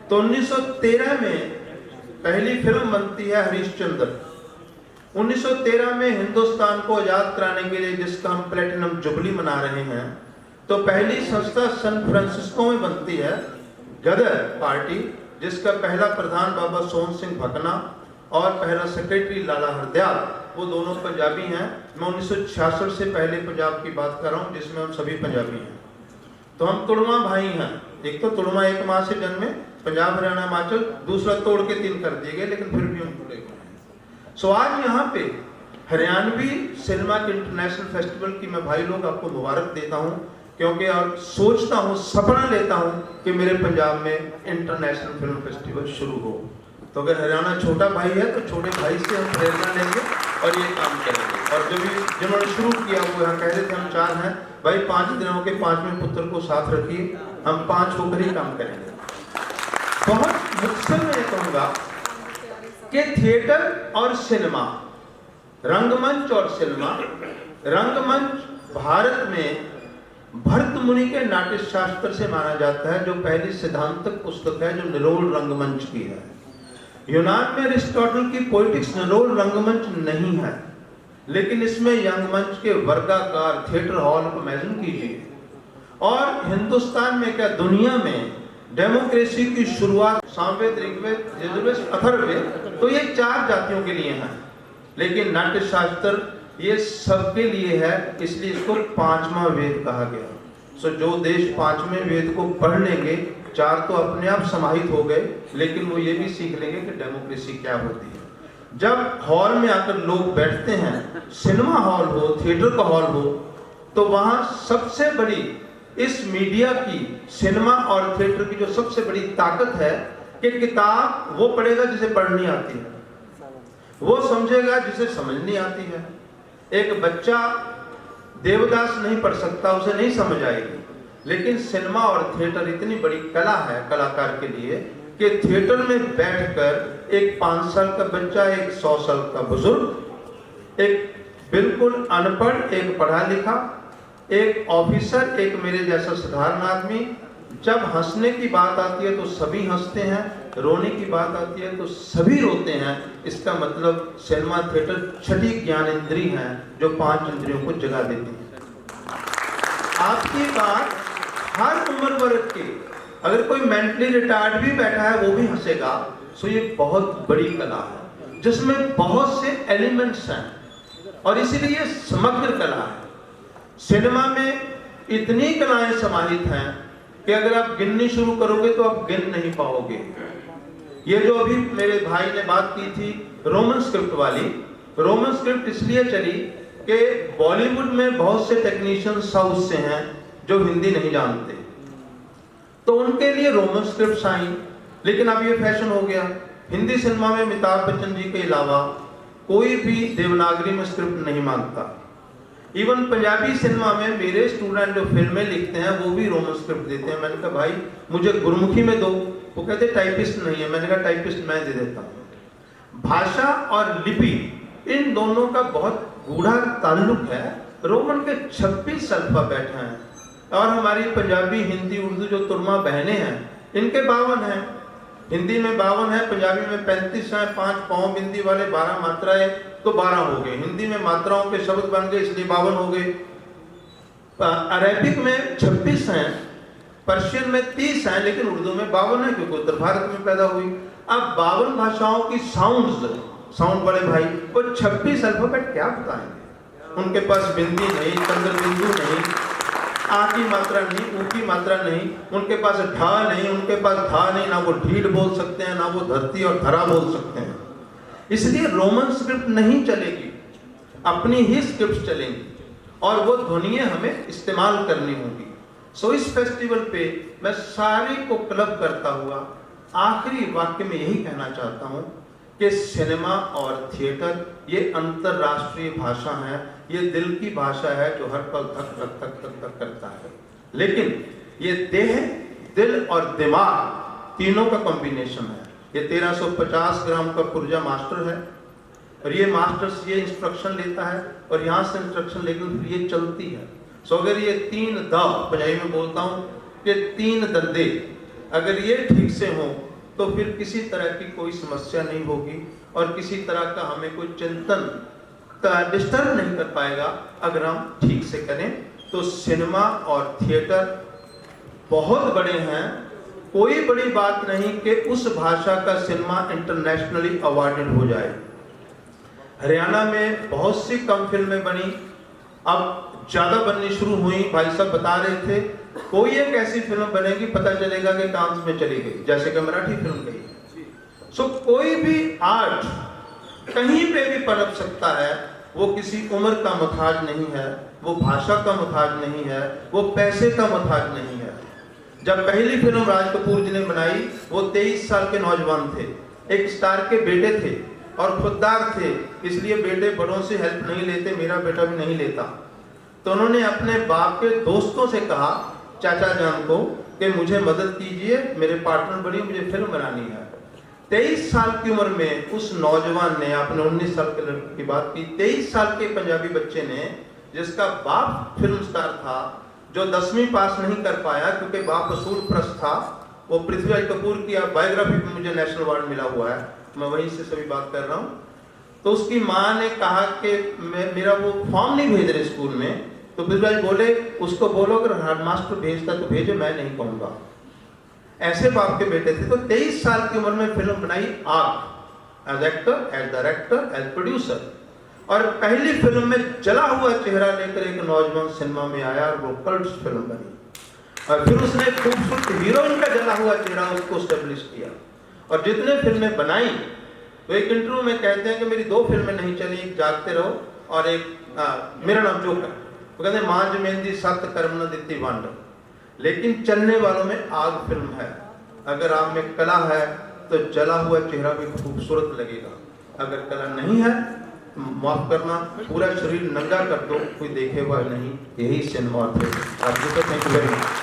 तो 1913 में पहली फिल्म बनती है हरिश्चंद्र। 1913 में हिंदुस्तान को आजाद कराने के लिए, जिसका हम प्लेटिनम जुबली मना रहे हैं, तो पहली संस्था सैन फ्रांसिस्को में बनती है गदर पार्टी, जिसका पहला प्रधान बाबा सोहन सिंह भकना और पहला सेक्रेटरी लाला हरदयाल, वो दोनों पंजाबी हैं। मैं 1966 से पहले पंजाब की बात कर रहा हूँ, जिसमें हम सभी पंजाबी हैं। तो हम तुड़वा भाई हैं। एक तो तुड़वा एक माँ से जन्मे, पंजाब हरियाणा हिमाचल, दूसरा तोड़ के 3 कर दिए गए, लेकिन फिर भी हम जुड़े हुए हैं। सो आज यहाँ पे हरियाणवी सिनेमा के इंटरनेशनल फेस्टिवल की मैं भाई लोग आपको मुबारक देता हूँ, क्योंकि और सोचता हूँ, सपना लेता हूँ कि मेरे पंजाब में इंटरनेशनल फिल्म फेस्टिवल शुरू हो। तो अगर हरियाणा छोटा भाई है तो छोटे भाई से हम प्रेरणा लेंगे और ये काम करेंगे। और जब जिन्होंने शुरू किया वो यहाँ कह रहे थे हम 4 हैं, भाई 5 दिनों के 5वें पुत्र को साथ रखिए, हम 5 होकर ही काम करेंगे। बहुत मुख्य मैं कहूँगा कि थिएटर और सिनेमा, रंगमंच और सिनेमा, रंगमंच भारत में भरत मुनि के नाट्य शास्त्र से माना जाता है, जो पहली सिद्धांतक पुस्तक है जो निरोल रंगमंच की है। यूनान में अरिस्टोटल की पोएटिक्स निरोल रंगमंच नहीं है, लेकिन इसमें रंगमंच के वर्गाकार थिएटर हॉल को इमेजिन कीजिए। और हिंदुस्तान में क्या दुनिया में डेमोक्रेसी की शुरुआत सामवेद, ऋग्वेद, यजुर्वेद, अथर्ववेद, तो ये 4 जातियों के लिए हैं, लेकिन नाट्य शास्त्र ये सबके लिए है, इसलिए इसको 5वां वेद कहा गया। सो जो देश 5वें वेद को पढ़ लेंगे, 4 तो अपने आप समाहित हो गए, लेकिन वो ये भी सीख लेंगे कि डेमोक्रेसी क्या होती है। जब हॉल में आकर लोग बैठते हैं, सिनेमा हॉल हो, थिएटर का हॉल हो, तो वहां सबसे बड़ी इस मीडिया की, सिनेमा और थिएटर की जो सबसे बड़ी ताकत है कि किताब वो पढ़ेगा जिसे पढ़नी आती है, वो समझेगा जिसे समझनी आती है। एक बच्चा देवदास नहीं पढ़ सकता, उसे नहीं समझ आएगी, लेकिन सिनेमा और थिएटर इतनी बड़ी कला है कलाकार के लिए कि थिएटर में बैठकर एक 5 साल का बच्चा, एक 100 साल का बुजुर्ग, एक बिल्कुल अनपढ़, एक पढ़ा लिखा, एक ऑफिसर, एक मेरे जैसा साधारण आदमी, जब हंसने की बात आती है तो सभी हंसते हैं, रोने की बात आती है तो सभी रोते हैं। इसका मतलब सिनेमा थिएटर छठी ज्ञान इंद्री है जो 5 इंद्रियों को जगा देती है। आपकी बात हर उम्र वर्ग के, अगर कोई मेंटली रिटायर्ड भी बैठा है वो भी हंसेगा। सो ये बहुत बड़ी कला है जिसमें बहुत से एलिमेंट्स हैं और इसीलिए समग्र कला है। सिनेमा में इतनी कलाएं समाहित हैं कि अगर आप गिननी शुरू करोगे तो आप गिन नहीं पाओगे। ये जो अभी मेरे भाई ने बात की थी रोमन स्क्रिप्ट वाली, रोमन स्क्रिप्ट इसलिए चली कि बॉलीवुड में बहुत से टेक्नीशियन साउथ से हैं जो हिंदी नहीं जानते, तो उनके लिए रोमन स्क्रिप्ट आई। लेकिन अब ये फैशन हो गया, हिंदी सिनेमा में अमिताभ बच्चन जी के अलावा कोई भी देवनागरी में स्क्रिप्ट नहीं मांगता। इवन पंजाबी सिनेमा में मेरे स्टूडेंट जो फिल्में लिखते हैं वो भी रोमन स्क्रिप्ट देते हैं। मैंने कहा भाई मुझे गुरमुखी में दो, वो कहते टाइपिस्ट नहीं है। मैंने कहा टाइपिस्ट मैं दे देता हूँ। भाषा और लिपि इन दोनों का बहुत गूढ़ा ताल्लुक है। रोमन के 26 अल्फाबेट हैं और हमारी पंजाबी, हिंदी, उर्दू जो तुरमा बहनें हैं इनके 52 हैं। हिंदी में 52 है, पंजाबी में 35 हैं, 5 पाँव बिंदी वाले 12 मात्राएं तो 12 हो गए। हिंदी में मात्राओं के शब्द बन गए इसलिए 52 हो गए। अरेबिक में 26 हैं, पर्शियन में 30 हैं, लेकिन उर्दू में 52 है क्योंकि उत्तर भारत में पैदा हुई। अब 52 भाषाओं की साउंड बड़े भाई वो 26 अल्फाबेट क्या बताएंगे? उनके पास बिंदी नहीं, चंद्र बिंदु नहीं, आ की मात्रा नहीं, ऊ की मात्रा नहीं, उनके पास ढा नहीं, उनके पास धा नहीं, ना वो ढीठ बोल सकते हैं, ना वो धरती और धरा बोल सकते हैं। इसलिए रोमन स्क्रिप्ट नहीं चलेगी, अपनी ही स्क्रिप्ट चलेंगी और वो ध्वनियां हमें इस्तेमाल करनी होगी। सो इस फेस्टिवल पे मैं सारे को क्लब करता हुआ आखिरी वाक्य में यही कहना चाहता हूँ कि सिनेमा और थिएटर ये अंतरराष्ट्रीय भाषा है, ये दिल की भाषा है जो हर पल धक धक धक धक धक करता है। लेकिन ये देह, दिल और दिमाग तीनों का कॉम्बिनेशन है। ये 1350 ग्राम का पुर्जा मास्टर है और ये मास्टर से ये इंस्ट्रक्शन लेता है और यहाँ से इंस्ट्रक्शन लेकर फिर ये चलती है। सो अगर ये 3 द, पंजाबी में बोलता हूँ कि 3 दंदे अगर ये ठीक से हों तो फिर किसी तरह की कोई समस्या नहीं होगी और किसी तरह का हमें कोई चिंतन डिस्टर्ब नहीं कर पाएगा अगर हम ठीक से करें। तो सिनेमा और थिएटर बहुत बड़े हैं, कोई बड़ी बात नहीं कि उस भाषा का सिनेमा इंटरनेशनली अवार्डेड हो जाए। हरियाणा में बहुत सी कम फिल्में बनी, अब ज्यादा बननी शुरू हुई। भाई साहब बता रहे थे कोई एक ऐसी फिल्म बनेगी पता चलेगा कि कांस में चली गई, जैसे कि मराठी फिल्म गई। सो कोई भी आर्ट कहीं पे भी पनप सकता है, वो किसी उम्र का मुताज नहीं है, वो भाषा का मुताज नहीं है, वो पैसे का मुताज नहीं है। जब पहली फिल्म राज कपूर जी ने बनाई वो 23 साल के नौजवान थे, एक स्टार के बेटे थे और खुददार थे, इसलिए बेटे बड़ों से हेल्प नहीं लेते, मेरा बेटा भी नहीं लेता। तो उन्होंने अपने बाप के दोस्तों से कहा, चाचा जान को, कि मुझे मदद कीजिए, मेरे पार्टनर बनी, मुझे फिल्म बनानी है। 23 साल की उम्र में उस नौजवान ने, आपने 19 साल के लड़के की बात की, 23 साल के पंजाबी बच्चे ने, जिसका बाप फिल्म स्टार था, जो 10वीं पास नहीं कर पाया क्योंकि बाप असूल प्रस्त था, वो पृथ्वीराज कपूर की बायोग्राफी पे मुझे नेशनल अवार्ड मिला हुआ है, मैं वहीं से सभी बात कर रहा हूँ। तो उसकी माँ ने कहा कि मेरा वो फॉर्म नहीं भेज रहे स्कूल में, तो पृथ्वीराज बोले उसको बोलो अगर हेडमास्टर भेजता तो भेजो, मैं नहीं कहूँगा। ऐसे बाप के बेटे थे। तो 23 साल की उम्र में फिल्म बनाई Aag, as actor, as director, as producer. और पहली फिल्म में जला हुआ चेहरा लेकर एक नौजवान सिनेमा में आया और वो कल्ट फिल्म बनी। और फिर उसने खूबसूरत हीरोइन का जला हुआ चेहरा उसको स्टेब्लिश किया। और जितने फिल्में बनाई, तो एक इंटरव्यू में कहते हैं कि मेरी 2 फिल्में नहीं चली, एक जागते रहो और एक मेरा नाम जोकर। वो कहते हैं मांझ मेहंदी सख्त कर्म न दित्ती वंड, लेकिन चलने वालों में आग फिल्म है। अगर आप में कला है तो जला हुआ चेहरा भी खूबसूरत लगेगा, अगर कला नहीं है तो माफ करना, पूरा शरीर नंगा कर दो, कोई देखेगा नहीं। यही सिनेमा थे। आप थैंक यू वेरी मच।